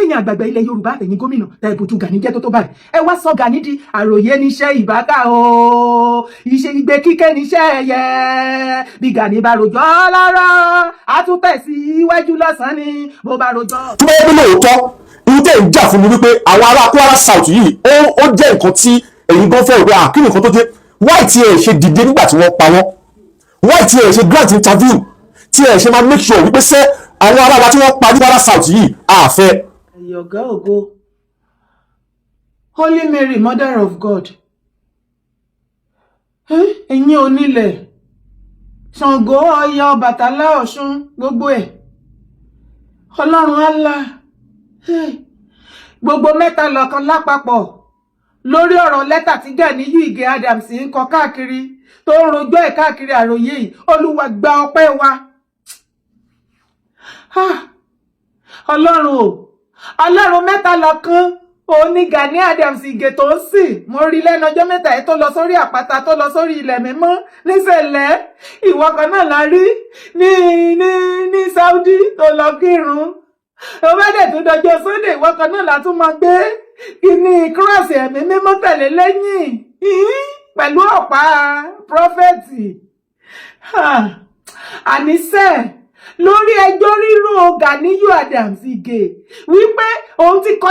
tẹ̀yin àgbààgbà ilẹ̀ Yorùbá àtẹ̀yin gómìnà tẹ́ ìbojú Gani jẹ́ tó báyìí ẹ wá sọ Gani di àròyé níṣẹ́ ìbáká o iṣẹ́ igbe kíkẹ́ níṣẹ́ ẹ̀yẹ bí Gani bá rojọ́ lára á tún tẹ̀síwájú lọ́sàn-án ni bó bá rojọ́. tí wọ́n bí lóòótọ́ irú tẹ̀ ń jà fún mi wípé àwọn ará Kwara South yìí ó jẹ́ nǹkan tí ẹ̀yin gan fẹ́ rò pé kí nìkan tó dé why tí ẹ ṣe dìde nígbà tí wọ́n pa wọ́n why tí ẹ ṣe grant interview tí ẹ ṣe máa make sure wípé sẹ́ àwọn ará wa tí wọ́n pa ní Kwara South yìí àfẹ́. Ọ̀gá ògo Holy Mary Mother of God ẹ̀yin onílẹ̀ Ṣàngó Ọya Ọbàtálá Ọ̀ṣun gbogbo ẹ̀ Ọlọ́run Allah gbogbo mẹ́ta lọ́kan lápapọ̀ lórí ọ̀rọ̀ lẹ́tà tí Gani Ige Adams ń kọ káàkiri tó ń rojọ́ ẹ̀ káàkiri àròyé yìí Olúwa gba ọpẹ́ wa Ọlọ́run mẹ́ta lọ́kan òun ni Gani Adams Ige tó ń sìn mo rí lẹ́nu ọjọ́ mẹ́ta ẹ̀ tó lọ sórí àpáta tó lọ sórí ilẹ̀ mímọ́ níṣẹ̀lẹ̀ ìwọ kan náà la rí ní Saudi tó lọ kírun ó bá dẹ̀ tó dọjọ́ Sunday ìwọ kan náà la tún máa gbé kíní cross ẹ̀mí mímọ́ tẹ̀lé lẹ́yìn pẹ̀lú ọ̀pá prọfẹ̀tì àníṣe lórí ẹjọ́ rírò Gani Adams Ige wípé òun ti kọ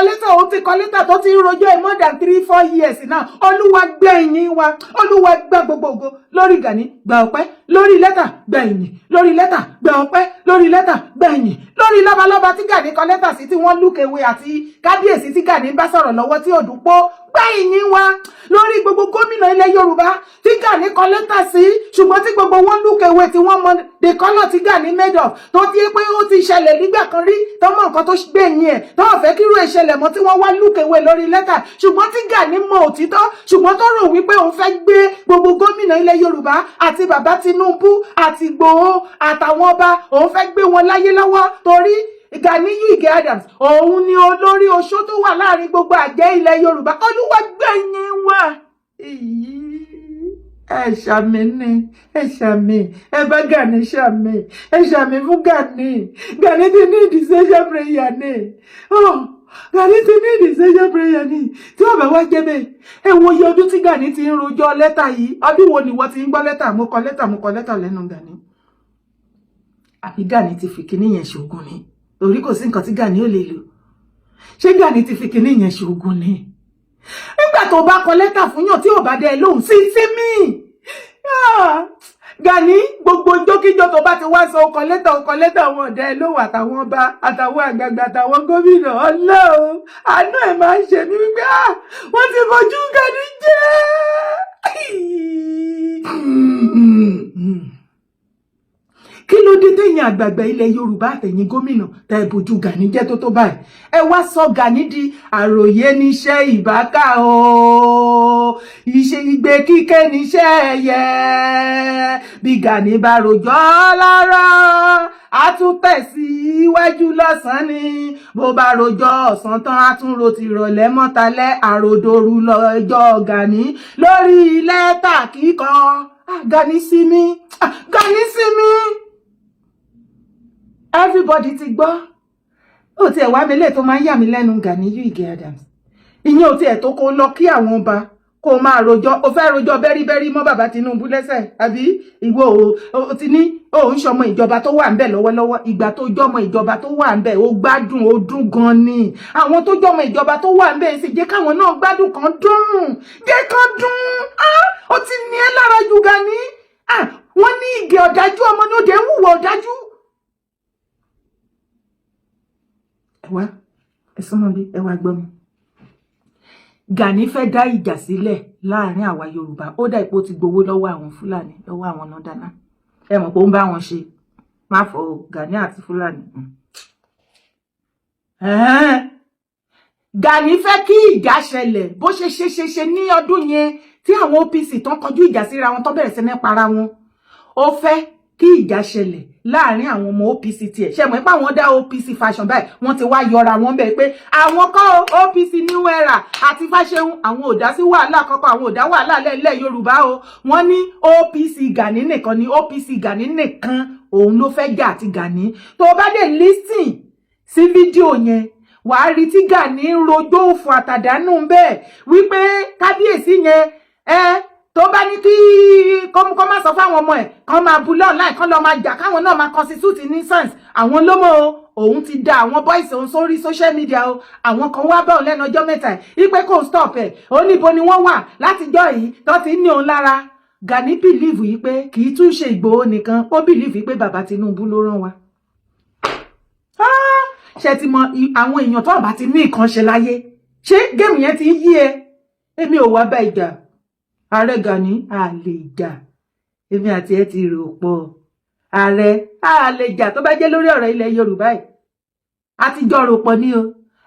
lẹ́tà tó ti ń rojọ́ ẹ̀ more than 3-4 years náà Olúwa gbé ìyìn wa Olúwa gbá gbogbo lórí Gani gba ọpẹ́ lórí lẹ́tà gba ìyìn lórí lẹ́tà gba ọpẹ́ lórí lẹ́tà gba ìyìn lórí lọ́balọ́ba tí Gani kọ lẹ́tà sí tí wọ́n lúkèwé àti kábíyèsí tí Gani bá sọ̀rọ̀ lọ́wọ́ tí òdùpọ̀ gba ìyìn wa lórí gbogbo gómìnà ilẹ̀ Yorùbá tí Gani kọ lẹ́tà sí ṣùgbọ́n tí gbogbo wọn lúkèwé tí wọ́n mọ the color tí Gani made of tó ti pé ó ti ṣẹlẹ̀ nígbà kan rí tọmọ nǹkan tó gbẹ̀yìn ẹ̀ tọ́wọ́ fẹ́ kírú ìṣẹ̀lẹ̀ mọ́ tí wọ́n wá lúkèwé lórí lẹ́tà ṣùgbọ́n tí Gani mọ òtítọ́ ṣùgbọ́n tó rò wípé òun fẹ́ gbé gbogbo gómìnà ilẹ̀ Yorùbá àti bàbá Tinubu àti Igboho àtàwọn ọba òun fẹ́ gbé wọn láyé lọ́wọ́ torí Gani Ige Adams òun ni olórí oṣó tó wà láàrin gbogbo àjẹ́ ilẹ̀ Yorùbá Olúwa gbẹ̀yìn wa ẹ ṣàmì ni ẹ ṣàmì ẹ bá Gani ṣàmì ẹ ṣàmì fún Gani ti ní ìdíṣẹ́ṣẹ́ prayer ni Gani ti ní ìdíṣẹ́ṣẹ́ prayer ni tí wọ́n bá wá jẹ́ bẹ́ẹ̀ ẹ wo iye ọdún tí Gani ti ń rojọ́ lẹ́tà yìí ọdún wo ni wọ́n ti ń gbọ́ lẹ́tà mo kọ lẹ́tà lẹ́nu Gani àbí Gani ti fi kíní yẹn ṣoògùn ni torí kò sí nǹkan tí Gani ò lè lò ṣé Gani ti fi kíní yẹn ṣoògùn ni nígbà tó bá kọ lẹ́tà fún yàn tí ò bá dẹ lóhùn sí mí Gani gbogbo jókíjọ tó bá ti wá sọ ọkọ lẹ́tà wọn ọ̀dẹ lóhùn àtàwọn ọba àtàwọn àgbààgbà àtàwọn gómìnà Ọlọ́run àánú ẹ̀ máa ń ṣe mí wípé wọ́n ti fojú Gani jẹ́ kí ló dé tẹ̀yin àgbààgbà ilẹ̀ Yorùbá àtẹ̀yin gómìnà tẹ́ ìbojú Gani jẹ́ tó báyìí ẹ wá sọ Gani di àròyé níṣẹ́ ìbáká o iṣẹ́ igbe kíkẹ́ níṣẹ́ ẹ̀yẹ bí Gani bá rojọ́ lára á tún tẹ̀síwájú lọ́sàn-án ni bó bá rojọ́ ọ̀sán tán á tún ro tìrọ̀lẹ́ mọ́talẹ́ àròdòrú lọ́jọ́ Gani lórí lẹ́tà kíkọ Gani sí mi Gani sí mi. Everybody ti gbọ́ ó ti ẹ̀ wá mi lè tó máa ń yà mí lẹ́nu Gani Ige Adams ìyẹn ò ti ẹ̀ tó kó lọ kí àwọn ọba kó máa rojọ́ ó fẹ́ rojọ́ bẹ́rí mọ́ bàbá Tinubu lẹ́sẹ̀ àbí ìwọ ò ti ní ó ń ṣọmọ ìjọba tó wà ń bẹ̀ lọ́wọ́lọ́wọ́ ìgbà tó jọmọ ìjọba tó wà ń bẹ̀ ó gbádùn ó dùn gan ni àwọn tó jọmọ ìjọba tó wà ń bẹ̀ sì jẹ́ káwọn náà gbádùn kan dùn jẹ́ kan dùn ó ti ní ẹ́ lára ju Gani wọ́n ní Ige ọ̀dájú ọmọ náà dé ń hùwà ọ̀dájú. Ẹwà ẹ̀sùnmọ́ bí ẹwà gbọ́mù Gani fẹ́ dá ìjà sílẹ̀ láàrin àwa Yorùbá ó dá ipò ti gbowó lọ́wọ́ àwọn Fúlàní lọ́wọ́ àwọn nọ́dánà ẹ mọ̀ pé ó ń bá wọn ṣe má fọ Gani àti Fúlàní Gani fẹ́ kí ìjà ṣẹlẹ̀ bó ṣe ní ọdún yẹn tí àwọn OPC tán kọjú ìjà síra wọn tó bẹ̀rẹ̀ sí ní para wọn ó fẹ́ kí ìjà ṣẹlẹ̀ láàrin àwọn ọmọ OPC tiẹ̀ ṣe mọ̀ pé àwọn dá OPC fashion báyìí wọ́n ti wá yọra wọn bẹ́ẹ̀ pé àwọn kọ́ OPC new era àti Fáṣẹ̀hùn àwọn ò dá sí wàhálà kankan àwọn ò dá wàhálà lẹ́lẹ́ Yorùbá o wọ́n ní OPC Gani nìkan ní OPC Gani nìkan òun ló fẹ́ jà àti Gani tó bá dé listen sí fídíò yẹn wàá rí tí Gani ń rojọ́ òfò àtàdánù bẹ́ẹ̀ wípé kábíyèsí yẹn tó bá ní kí kọ́ máa sọ fáwọn ọmọ ẹ̀ kan máa bu online kan lọ máa jà káwọn náà máa constitute nuisance àwọn lọ́mọ òun ti da àwọn boys òun sórí social media o àwọn kan wá bá òun lẹ́nu ọjọ́ mẹ́ta wípé kò stop ẹ̀ ó níbo ni wọ́n wà látijọ́ yìí tó ti ní òun lára. Gani believe yìí pé kì í tún ṣe Ìgbòho nìkan ó believe pé bàbá Tinubu ló rán wa. Ṣé ti mọ àwọn èèyàn tó bá ti ní nǹkan ṣe láyé ṣé géèmù yẹn ti yí ẹ èmi ò wá bá ìjà ààrẹ Gani a lè jà èmi àti ẹ ti rò pọ̀ ààrẹ a lè jà tó bá jẹ́ lórí ọ̀rọ̀ ilẹ̀ Yorùbá yìí a ti jọ rò pọ̀ ní o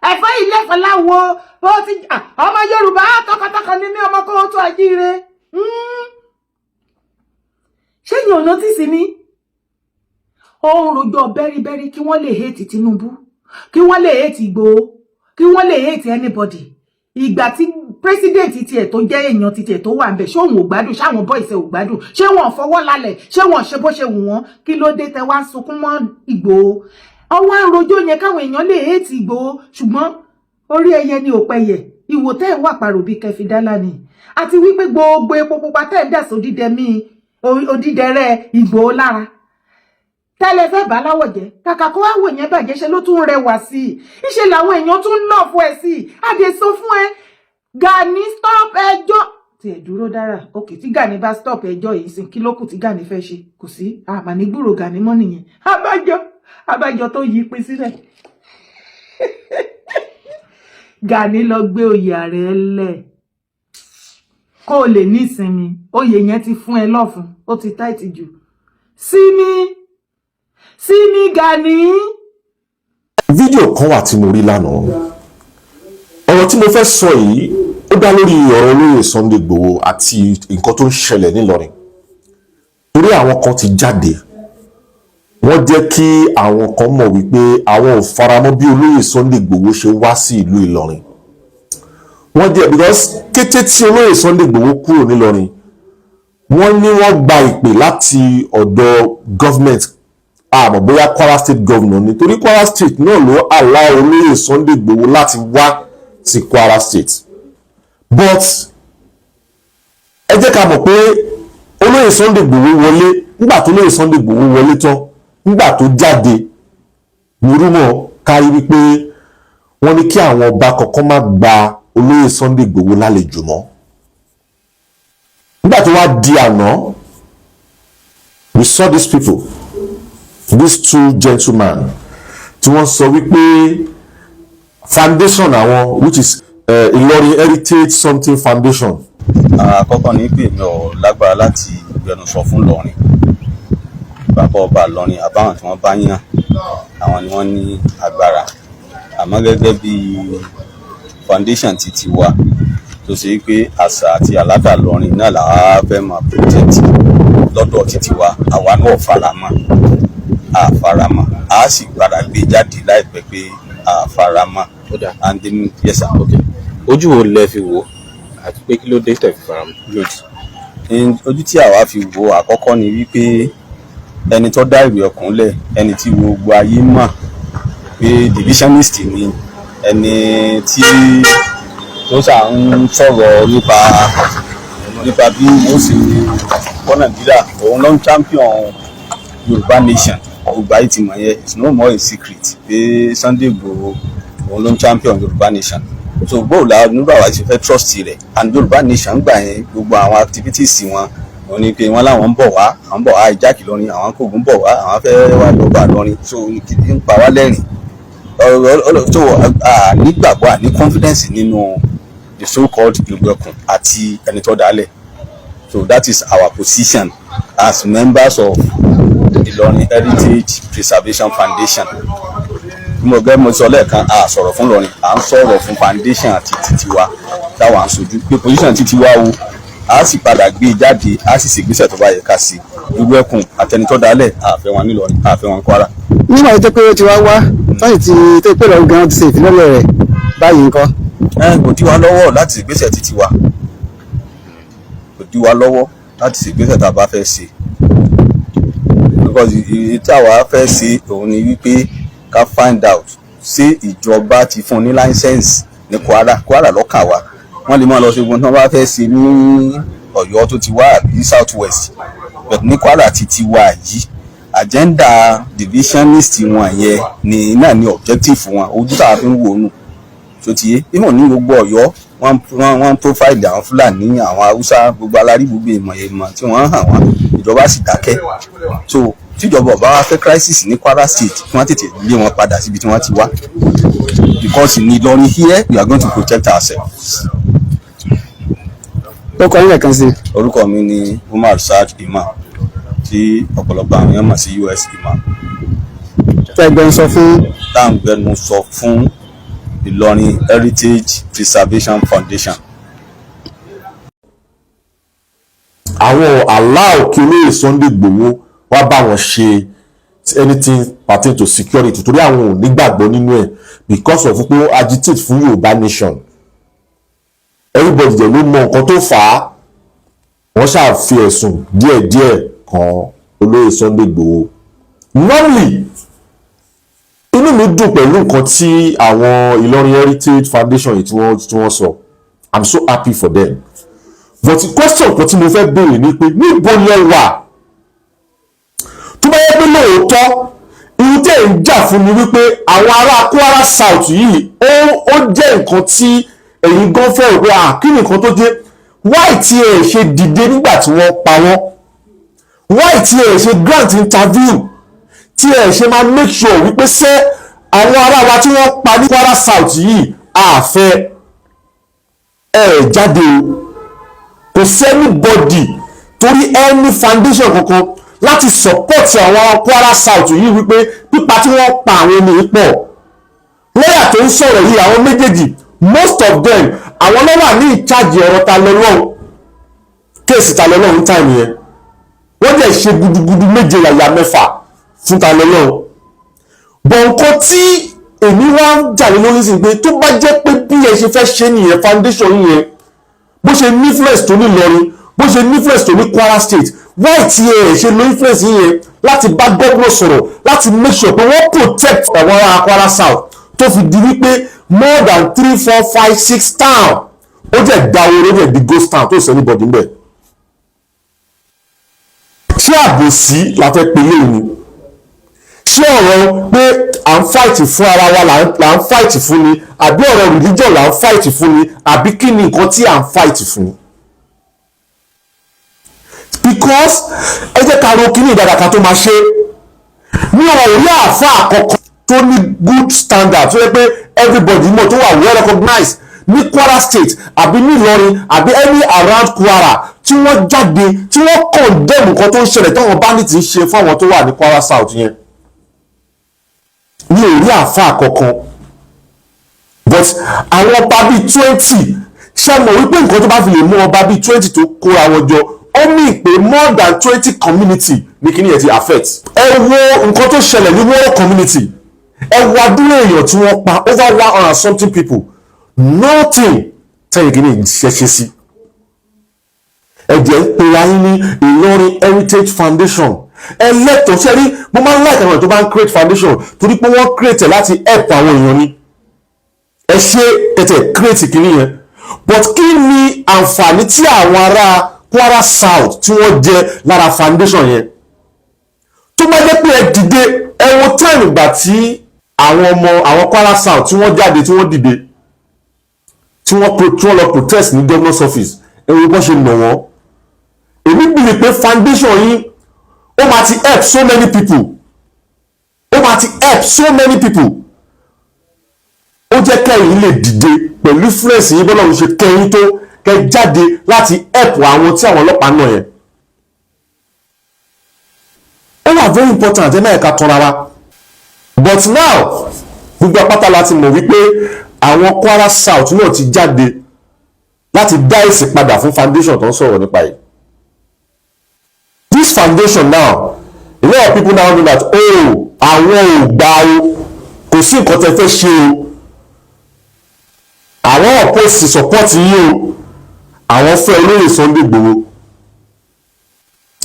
ẹ̀fọ́ ilé ẹ̀fọ́ láwo ó ti ọmọ Yorùbá tọkàntọkàn ní ní ọmọ kó tó ajíire ṣé yìí ò nọ́tìsì ni ó ń rojọ́ bẹ́rìbẹ́rì kí wọ́n lè hate Tinubu kí wọ́n lè hate Ìgbòho kí wọ́n lè hate anybody ìgbà tí president tiẹ̀ tó jẹ́ èèyàn tiẹ̀ tó wà ń bẹ̀ ṣé òun ò gbádùn ṣé àwọn boys ò gbádùn ṣé wọ́n fọwọ́ lálẹ̀ ṣé wọ́n ṣe bó ṣe wù wọ́n kí ló dé tẹ wá sunkún mọ́ Ìgbòho ọwọ́ àròjọ́ yẹn káwọn èèyàn lè hate Ìgbòho ṣùgbọ́n orí ẹyẹ ni ò pẹyẹ ìwò tẹ́ ẹ̀ wà pàrọ̀ bí kẹfì dálá ni àti wípé gbogbo epo pupa tẹ́ ẹ̀ dà sódìdẹmí odídẹrẹ́ Ìgbòho lára tẹ́lẹ̀ fẹ́ bá láwọ̀ jẹ́ kàkà kó wá wò yẹn bàjẹ́ ṣe ló tún rẹwà sí i ìṣe làwọn èèyàn tún lọ fún ẹ sí i àdè sọ fún ẹ Gani stop ẹjọ́ tí ẹ dúró dára òkè tí Gani bá stop ẹjọ́ yìí sí kí ló kù tí Gani fẹ́ ṣe kò sí àmàní gbúrò Gani mọ́ nìyẹn abájọ tó yí pín sílẹ̀ Gani lọ gbé oyè ààrẹ lẹ̀ kó o lè ní ìsinmi oyè yẹn ti fún ẹ lọ́fun ó ti táìtì jù sími Gani. fídíò kan wà tí mo rí lánàá ọ̀rọ̀ tí mo fẹ́ sọ yìí ó dá lórí ọ̀rọ̀ olóyè Sunday Igboho àti nǹkan tó ń ṣẹlẹ̀ nílọrin torí àwọn kan ti jáde wọ́n jẹ́ kí àwọn kan mọ̀ wípé àwọn ò faramọ́ bí olóyè Sunday Igboho ṣe wá sí ìlú Ìlọrin wọ́n jẹ́ because kété tí olóyè Sunday Igboho kúrò nílọrin wọ́n ní wọ́n gba ìpè láti ọ̀dọ̀ government àmọ́ bóyá Kwara State governor nítorí Kwara State náà ló allow olóyè Sunday Igboho láti wá sí Kwara State but ẹ jẹ́ ká mọ̀ pé olóyè Sunday Igboho wọlé nígbà tó olóyè Sunday Igboho wọlé tán nígbà tó jáde nírúmọ̀ kárí wípé wọ́n ní kí àwọn ọba kọ̀ọ̀kan má gba olóyè Sunday Igboho lálejò mọ́ nígbà tó wá di àná we saw these people these two gentlemen tí wọ́n sọ wípé foundation àwọn which is Ìlọrin Heritage Something Foundation. Àkọ́kọ́ ní pé mi ò lágbára láti gbẹnusọ fún Ìlọrin bàbá ọba Ìlọrin àbáwọn tí wọ́n bá yàn àwọn ni wọ́n ní agbára àmọ́ gẹ́gẹ́ bí foundation titi wa tó ṣe pé àṣà àti àlàdà Ìlọrin náà làwa fẹ́ máa protect lọ́dọ̀ titi wa àwa náà faramọ́ a sì padà gbé jáde láìpẹ́ pé faramọ́ and then yes sir. Okay. Ojú wo lẹ fi wò àti pé kí ló dé tẹ̀ fi faramọ́. Ojú tí àwa fi wò àkọ́kọ́ ni wípé ẹni tó dá ìwé ọkùn lẹ̀ ẹni tí gbogbo ayé mọ̀ pé divisionist ni ẹni tí tó sà ń sọ̀rọ̀ nípa bí ó sì kọ́ Nàìjíríà òun ló ń champion Yorùbá nation Yorùbá yìí ti mọ̀ yẹn it's no more a secret pé Sunday Igboho òun ló ń champion Yorùbá nation so gbóò la nígbà wá ti fẹ́ trust rẹ̀ and Yorùbá nation gbà yẹn gbogbo àwọn activities wọn wọ́n ní pé wọ́n láwọn ń bọ̀ wá ìjákì lọ́rin àwọn kògùn bọ̀ wá àwọn fẹ́ wá lọ́ba lọ́rin so kìdí ń pa wá lẹ́rìn so nígbàgbọ́ àní confidence nínú the so called Ìgbẹ̀kùn àti ẹni tó dálẹ̀ so that is our position as members of the Ìlọrin Heritage Preservation Foundation. Mo sọ lẹ́ẹ̀kan a sọ̀rọ̀ fún Ìlọrin à ń sọ̀rọ̀ fún foundation àti titi wa táwa ń sojú pé position titi wa wo a sì padà gbé jáde a sì ṣègbésẹ̀ tó bá yẹ ká sí Ìgbẹ̀kùn àtẹnitọ́ dálẹ̀ àfẹ́ wọn nílọrin àfẹ́ wọn Kwara. nígbà tó pé ó ti wá láti ti tó pé lọ́rùn gan-an ti ṣe ìfilọ́lẹ̀ rẹ̀ báyìí nǹkan. Kò dí wa lọ́wọ́ láti ṣègbésẹ̀ titi wa kò dí wa lọ́wọ́ láti ṣègbésẹ̀ tá a bá fẹ́ ṣe because tí àwa fẹ́ ṣe òun ni wípé ká find out ṣé ìjọba ti fún ní láńsẹ̀nsì ní Kwara lọ́kàn wa wọ́n lè máa lọ ṣe gbọ́n tí wọ́n bá fẹ́ ṣe ní Ọ̀yọ́ tó ti wá àbí South West but ní Kwara ti wá yìí agenda divisionist wọn yẹn ni náà ni objective wọn ojú tá a fi ń wò nù tó ti yé ìmọ̀ ní gbogbo Ọ̀yọ́ wọ́n profile àwọn Fúlàní àwọn Haúsá gbogbo alárí gbogbo ìmọ̀ tí wọ́n hàn wọ́n ìjọba sì dákẹ́ so tíjọba ọba wa fẹ́ crisis ní Kwara State kí wọ́n tètè lé wọn padà síbi tí wọ́n ti wá because in Ìlọrin here we are going to protect ourselves. ó kọ nílẹ̀ kan sí. orúkọ mi ni Umar Saad Imam tí ọ̀pọ̀lọpọ̀ àwọn èèyàn mọ̀ sí US Imam. tẹ́gbẹ́nsọ fún. táǹgbẹ́nusọ fún Ìlọrin Heritage Preservation Foundation. àwọn allow kí olóyè Sunday Igboho wá bá wọn ṣe anything pertain to security torí àwọn ò nígbàgbọ́ nínú ẹ̀ because of pé ó agitate fún Yorùbá nation everybody dẹ̀ ló mọ nǹkan tó fà á wọ́n ṣáà fi ẹ̀sùn díẹ̀díẹ̀ kan olóyè Sunday Igboho normally inú mi dùn pẹ̀lú nǹkan tí àwọn Ìlọrin Heritage Foundation yìí tí wọ́n sọ I'm so happy for them but question kan tí mo fẹ́ béèrè ni pé níbo lẹ wà tó bá yẹ pé lóòótọ́ irú tẹ̀ ń jà fún mi wípé àwọn ará Kwara South yìí ó jẹ́ nǹkan tí ẹ̀yin gan fẹ́ rò pé kí ni nǹkan tó jẹ́ why tí ẹ̀ ṣe dìde nígbà tí wọ́n pa wọ́n why tí ẹ̀ ṣe grant interview tí ẹ̀ ṣe máa make sure wípé ṣé àwọn ará wa tí wọ́n pa ní Kwara South yìí àfẹ́ ẹ̀ jáde o kò sẹ́nibọ́dì torí any foundation kankan láti support àwọn Kwara South yìí wípé pípa tí wọ́n pa àwọn ènìyàn pọ̀ lọ́yà tó ń sọ̀rọ̀ yìí àwọn méjèèjì most of them àwọn ló wà ní ìcháàjì ọ̀rọ̀ ta lọ́lọ́run kéèsì ta lọ́lọ́run táìmù yẹn wọ́n dẹ̀ ṣe gudugudu méje yàyà mẹ́fà fún ta lọ́lọ́run bọ̀ nǹkan tí èmi wá ń jà ní lórí sí pé tó bá jẹ́ pé bí ẹ ṣe fẹ́ ṣe nìyẹn foundation yẹn bó ṣe ní influence tó ní Ìlọrin bó ṣe ní influence tó ní Kwara State why tí ẹ ṣe lo influence yẹn láti bá gómìnà sọ̀rọ̀ láti make sure pé wọ́n protect àwọn ará Kwara South tó fi di wípé more than 3, 4, 5, 6 town ó jẹ́ dáwọ́rọ́ rẹ̀ di ghost town tó sọ anybody ń bẹ̀. ṣé àbòsí la fẹ́ pe léyìn ni ṣé ọ̀rọ̀ pé à ń fight fún ara wa là ń fight fún ni àbí ọ̀rọ̀ religion là ń fight fún ni àbí kí ni nǹkan tí à ń fight fún ni. because ẹ jẹ́ ká ro kíní ìdàdàkà tó máa ṣe ní ọ̀rọ̀ ní àáfà àkọ́kọ́ tó ní good standard tó yẹ pé everybody mọ̀ tó wà well recognized ní Kwara State àbí ní Ìlọrin àbí any around Kwara tí wọ́n jáde tí wọ́n condemn nǹkan tó ń ṣẹlẹ̀ táwọn bandits ń ṣe fún àwọn tó wà ní Kwara South yẹn ní orí àáfà kankan but àwọn ọba bíi 20 ṣe mọ̀ wípé nǹkan tó bá fi lè mú ọba bíi 20 tó kóra wọn jọ ó ní pé more than 20 community ní kíní ẹ̀ ti affect. ẹ wo nǹkan tó ṣẹlẹ̀ ní wọ́rọ̀ community ẹ wo adúlé èèyàn tí wọ́n pa over 100 something people nothing tẹ́yìn kíní ṣẹṣẹ sí. ẹ̀jẹ̀ ń pe ayé ní Ìlọrin Heritage Foundation ẹlẹ́tọ̀ọ́ ṣe rí mo máa ń like àwọn tó bá ń create foundation torí pé wọ́n create láti help àwọn èèyàn ni ẹ ṣe tẹ̀tẹ̀ create kìíní yẹn but kí ni àǹfààní tí àwọn ará Kwara South tí wọ́n jẹ lára foundation yẹn tó bá jẹ́ pé ẹ dìde ẹ wo time ìgbà tí àwọn Kwara South tí wọ́n jáde tí wọ́n dìde tí wọ́n lọ protest ní governor's office ẹ wo bọ́n ṣe nà wọ́n èmi bìrì pé foundation yìí ó máa ti help so many people ó máa ti help so many people ó jẹ́ kẹ́yìn lè dìde pẹ̀lú influence yìí bọ́lá òun ṣe kẹ́yìn tó kẹ́ jáde láti help àwọn tí àwọn ọlọ́pàá náà yẹn ó wà very important ẹ mẹ́ẹ̀ka tọ́ra wa but now gbogbo apáta láti mọ̀ wípé àwọn Kwara South náà ti jáde láti dá èsì padà fún foundation tó ń sọ̀rọ̀ nípa yìí. This foundation now a lot of people now know that àwọn ò gbà o kò sí nǹkan tẹ́ fẹ́ ṣe o àwọn oppose support yìí o àwọn fẹ́ olóyè Sunday Igboho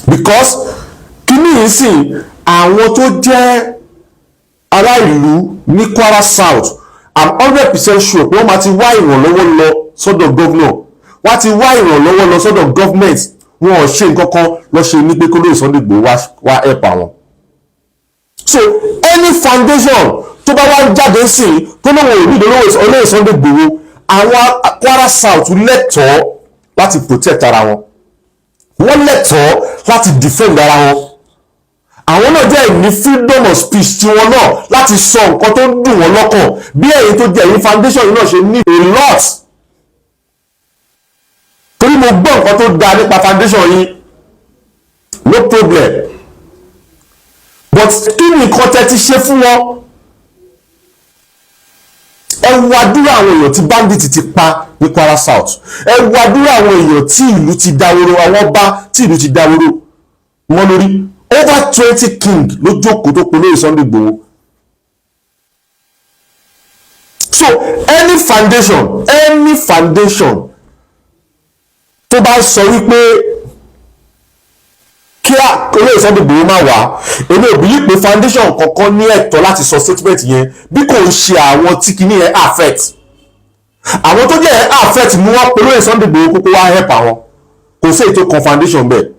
because kíní yìí sì àwọn tó jẹ́ ará ìlú ní Kwara South I'm 100% sure pé wọ́n máa ti wá ìrànlọ́wọ́ lọ sọ́dọ̀ gómìnà, wọ́n ti wá ìrànlọ́wọ́ lọ sọ́dọ̀ government, wọn ò ṣe nǹkan kan lọ ṣe ní pé kólóyè Sunday Igboho wá help àwọn. So any foundation tó bá wá jáde sí tó náà wọ́n ò ní olóyè Sunday Igboho, àwọn Kwara South lẹ́tọ̀ọ́ láti protect ara wọn, wọ́n lẹ́tọ̀ọ́ láti defend ara wọn. Àwọn náà jẹ́ ní freedom of speech tí wọn náà láti sọ nǹkan tó ń dùn wọn lọ́kàn bí ẹ̀yin tó jẹ́ ẹ̀yin foundation yìí náà ṣe ní a lot. Torí mo gbọ́ nǹkan tó dáa nípa foundation yìí, no problem, but kí ni nǹkan tẹ́ ti ṣe fún wọn? Ẹ wo àdúrà àwọn èèyàn tí bandit ti pa ní Kwara South, ẹ wo àdúrà àwọn èèyàn tí ìlú ti dáwóró, àwọn ọba tí ìlú ti dáwóró mọ́ lórí. Over 20 king ló jókòó tó polówó Sunday Igboho. So any foundation tó bá sọ wípé kí olóyè Sunday Igboho má wá, èmi ò believe pé foundation kankan ní ẹ̀tọ́ láti sọ statement yẹn bí kò ń ṣe àwọn tí kìíní yẹn affect. Àwọn tó jẹ́ affect mú wọn polówó Sunday Igboho kókó wá help àwọn, kò sí ètò kan foundation bẹ́ẹ̀.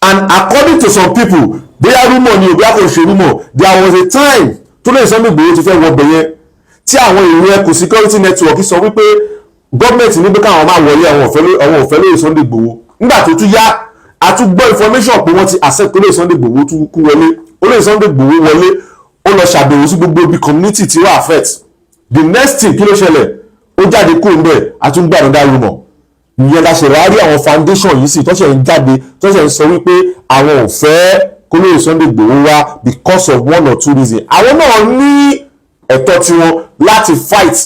And according to some people, bóyá rumor ni bóyá kò ṣe rumor, there was a time tó lè Sunday Igboho ti fẹ́ wọ bẹ̀yẹn tí àwọn èèyàn ẹkùn security network sọ wípé gọ́ọ̀mẹ̀ntì ní pé káwọn máa wọlé àwọn òfẹ́ lóye Sunday Igboho. Nígbà tó tún yá a tún gbọ́ information pé wọ́n ti accept olóyè Sunday Igboho tún kú wọlé, olóyè Sunday Igboho wọlé, ó lọ ṣàbẹ̀wò sí gbogbo ibi community tí wọ́n affect. The next thing kí ló ṣẹlẹ̀, ó jáde kúrò ń bẹ̀, a tún gbọ́ another rumor. Ìyẹn la ṣe rárí àwọn foundation yìí sí tọ́ṣẹ̀ ń jáde tọ́ṣẹ̀ ń sọ wípé àwọn ò fẹ́ kólóyè Sunday Igboho wá because of one or two reasons. Àwọn náà ní ẹ̀tọ́ tiwọn láti fight,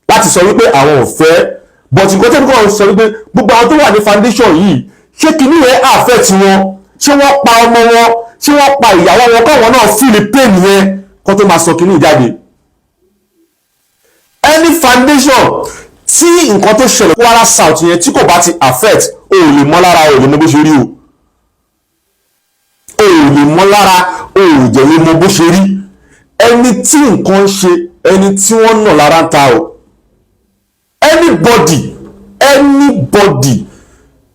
láti sọ wípé àwọn ò fẹ́, but nǹkan tẹ́lẹ̀ kọ́ sọ wípé gbogbo àwọn tó wà ní foundation yìí ṣé kìíní yẹn affect wọn, ṣé wọ́n pa ọmọ wọn, ṣé wọ́n pa ìyàwó wọn káwọn náà feel pain yẹn kó tó máa sọ kìíní jáde. Any foundation tí nǹkan tó ṣẹlẹ̀ Kwara South yẹn tí kò bá ti affect, o ò lè mọ̀ lára, o ò lè mọ̀ bó ṣe rí o ò lè mọ̀ lára, o ò jẹ́ lè mọ̀ bó ṣe rí. Ẹni tí nǹkan ń ṣe, ẹni tí wọ́n nà lára ń ta o. Anybody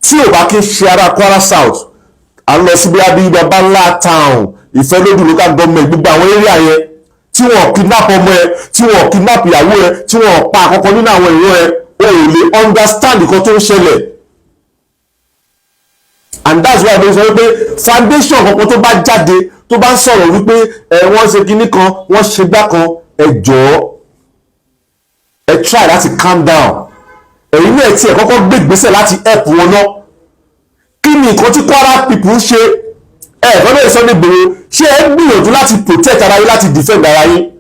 tí ò bá kí ń ṣe ara Kwara South, à ń lọ sí bí baba ńlá town Ìfẹ́lódù local government, gbogbo àwọn area yẹn tí wọ́n kidnap ọmọ ẹ, tí wọ́n kidnap ìyàwó ẹ, tí wọ́n pa àkọ́kọ́ nínú àwọn èèyàn ẹ, o ò lè understand nǹkan tó ń ṣẹlẹ̀. And that's why mo sọ wípé foundation kankan tó bá jáde tó bá ń sọ̀rọ̀ wípé wọ́n ṣe kinní kan, wọ́n ṣe gbá kan, ẹ jọ̀ọ́ ẹ try láti calm down. Ẹ̀yin náà tí ẹ kọ́kọ́ gbé ìgbésẹ̀ láti help wọn náà. Kí ni nǹkan tí Kwara people ṣe? Olóyè Sunday Igboho ṣé ẹ gbìyànjú láti protect ara yín, láti defend ara yín?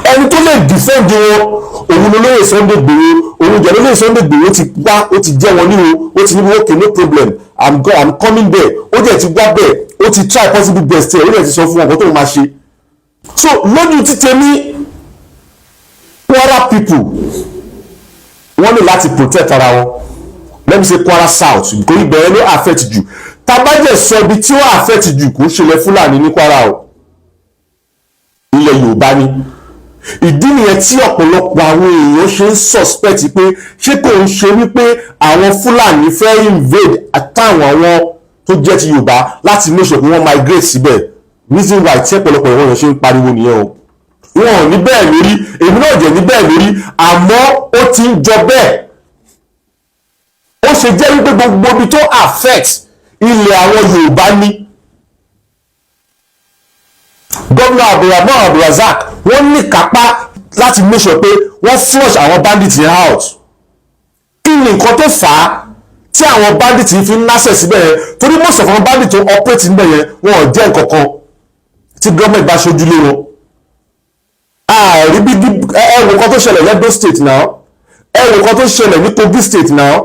Ẹni tó lè defend wọn òun ni olóyè Sunday Igboho, òun jẹ́ olóyè Sunday Igboho ti wá, ó ti jẹ́ wọn níwò, ó ti ní okay no problem, I'm coming there, ó jẹ́ ti wá bẹ́ẹ̀, ó ti try possible best ẹ̀, ó jẹ́ ti sọ fún wọn kó tó máa ṣe. So lójú títẹ ní Kwara people wọ́n ní láti protect ara wọn. Let me say Kwara South because ibẹ̀ ló affect jù. Tabajẹ́ sọ ibi tí ó affect jù kò ṣẹlẹ̀ Fúlàní ní Kwara o, ilẹ̀ Yorùbá ni. Ìdí nìyẹn tí ọ̀pọ̀lọpọ̀ àwọn èèyàn ṣe ń suspect pé ṣé kò ń ṣe wípé àwọn Fúlàní fẹ́ invade àtàwọn àwọn tó jẹ́ ti Yorùbá láti make sure pé wọ́n migrate síbẹ̀. Reason why tí ọ̀pọ̀lọpọ̀ èèyàn ṣe ń pariwo nìyẹn o. Wọn ò ní bẹ́ẹ̀ lórí, èmi náà jẹ́ ní bẹ́ẹ̀ lórí, àmọ́ ó ti ń jọ bẹ́ẹ̀. Ó ṣe jẹ́ wípé gbogbo ibi tó affect ilẹ̀ àwọn Yorùbá ní. Gómìnà Abdulrazak wọ́n ní kápá láti make sure pé wọ́n flush àwọn bandits yẹn out. Kí ni nǹkan tó fà á tí àwọn bandits yìí fi ń násẹ̀ síbẹ̀ yẹn? Torí most of àwọn bandits tó operate níbẹ̀ yẹn wọn ò jẹ́ nǹkan kan tí gọ́ọ̀mẹ̀ntì bá ṣojú lé wọn. Ààrí bí ẹwù kan tó ṣẹlẹ̀ ní Edo State náà, ẹwù kan tó ṣẹlẹ̀ ní Kogi State náà.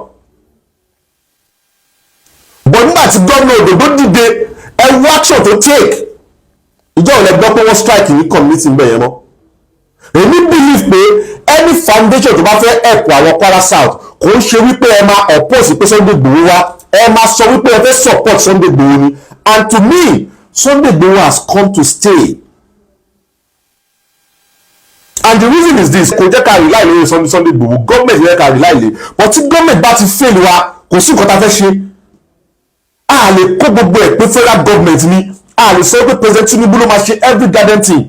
But nígbà tí gómìnà Òdòdó dìde ẹwù action tó take, ìjọ ò lè gbọ́ pé wọ́n strike ní community ńbẹ̀ yẹn mọ́. Èmi believe pé any foundation tó bá fẹ́ help àwọn Kwara South kò ń ṣe wípé ẹ máa oppose pé Sunday Igboho wá, ẹ máa sọ wípé ẹ fẹ́ support Sunday Igboho ni. And to me Sunday Igboho has come to stay. And the reason is this, kò jẹ́ ká rely lórí Sunday Igboho, government jẹ́ ká rely lé, but tí government bá ti fail wa kò sí nǹkan tá a fẹ́ ṣe. A lè kó gbogbo ẹ̀ pé federal government ni, a lè sọ pé president Tinubu ló máa ṣe every garden thing.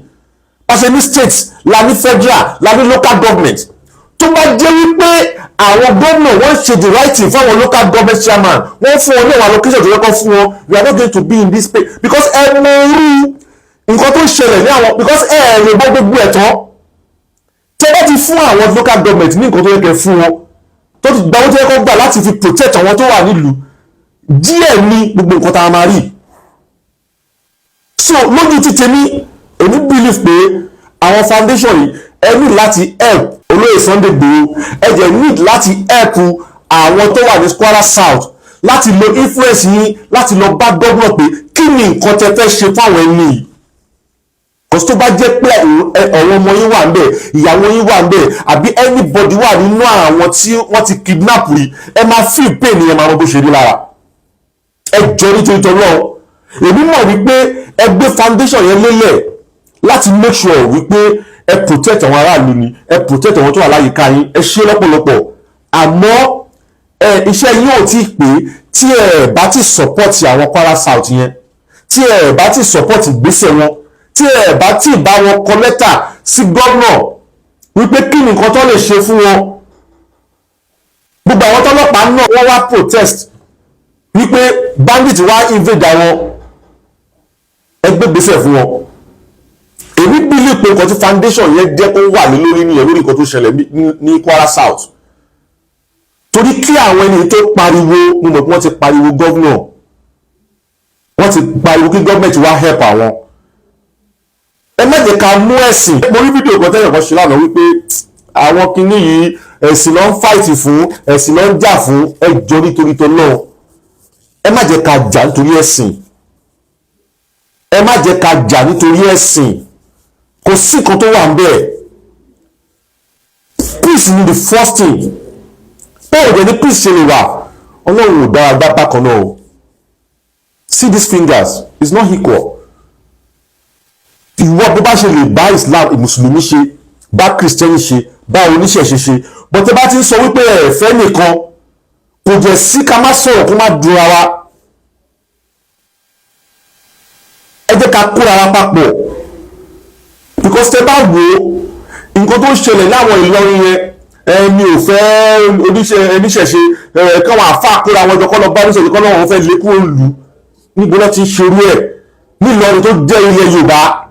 Pàṣẹ ní state la ní federal la ní local government. Tó bá jẹ́ wípé àwọn gómìnà wọ́n ṣe the right thing fún àwọn local government chairman, wọ́n fún wọn ní àwọn allocation tó yẹ kó fún wọn, we are not going to be in this space because ẹ mọ irú nǹkan tó ṣẹlẹ̀ ní àwọn, because ẹ lè gbọ́ gbogbo ẹ̀ tán. Tẹ́ bá ti fún àwọn local government ní nǹkan tó yẹ kẹ́ fún wọn, tó ti gba owó tó yẹ kó gbà láti fi protect àwọn tó wà nílùú, díẹ̀ ní gbogbo nǹkan tá a máa rí. So lójú ti tèmi èmi believe pé àwọn foundation yìí ẹ ní láti help olóyè Sunday Igboho, ẹ jẹ́ need láti help àwọn tó wà ní Kwara South láti lo influence yín láti lọ bá gómìnà pé kí ni nǹkan tẹ́ fẹ́ ṣe fáwọn ẹni yìí. Kòsí tó bá jẹ́ pé ọ̀rọ̀ ọmọ yín wà ńbẹ̀, ìyàwó yín wà ńbẹ̀, àbí anybody wà nínú àwọn tí wọ́n ti kidnap rí, ẹ máa feel pain ni ẹ máa mọ bó ṣe rí lára. Ẹ jọ nítorí tọ́lọ́ èmi mọ̀ wípé ẹ gbé foundation yẹn lélẹ̀ láti make sure wípé ẹ protect àwọn aráàlú ni, ẹ protect àwọn tó wà láyìíká yín, ẹ ṣe lọ́pọ̀lọpọ̀. Àmọ́ iṣẹ́ yín ò tí ì pé tí ẹ bá ti support àwọn Kwara South yẹn, tí ẹ bá ti support ìgbésẹ̀ wọn, tí ẹ bá ti bá wọn kọ lẹ́tà sí gómìnà wípé kí ni nǹkan tó lè ṣe fún wọn. Gbogbo àwọn tọ́lọ́pàá náà wọ́n wá protest wípé bandit wá invade àwọn, ẹgbẹ́ gbèsè fún wọn. Èmi bílí pé nǹkan tí foundation yẹn jẹ́ kó wà ní lórí nìyẹn lórí nǹkan tó ṣẹlẹ̀ ní Kwara South. Torí kí àwọn ẹni tó pariwo, mo mọ̀ pé wọ́n ti pariwo gómìnà, wọ́n ti pariwo kí gọ́ọ̀mẹ̀ntì wá help àwọn. Ẹ má jẹ́ ká mú ẹ̀sìn. Mo rí fídíò kan tẹ́yọ̀ kan ṣe lánàá wípé àwọn kinní yìí ẹ̀sìn ló ń fight fún, ẹ̀sìn ló ń jà fún, ẹ jọ nítorí tó náà. Ẹ má jẹ́ ká jà nítorí ẹ̀sìn. Ẹ má jẹ́ ká jà nítorí ẹ̀sìn. Kò sí nǹkan tó wà ń bẹ̀. Peace ni the first thing. Bẹ́ẹ̀ ni peace ṣe lè wà. Ọlọ́run ò dára gbá bákan náà o. See these fingers, it's not equal. Ìwọ bó bá ṣe lè bá Islam Mùsùlùmí ṣe, bá Christian ṣe, bá oníṣẹ̀ṣe ṣe, but ẹ bá ti ń sọ wípé ẹ̀fẹ́ nìkan, kò jẹ́ sí ká má sọ̀rọ̀ kó má dúra wa. Ẹ jẹ́ ká kóra wa papọ̀. Because tẹ bá wo nǹkan tó ń ṣẹlẹ̀ láwọn Ìlọrin yẹn, mi ò fẹ́ oníṣẹ̀ṣe káwọn àfáà kóra wọn jọ kọ́ lọ bá oníṣẹ̀ṣe kọ́ lọ́wọ́ wọn fẹ́ lé kúrò lù níbo lọ́ ti ń ṣerú ẹ̀ ní Ìlọrin tó jẹ́ ilẹ̀ Yorùbá.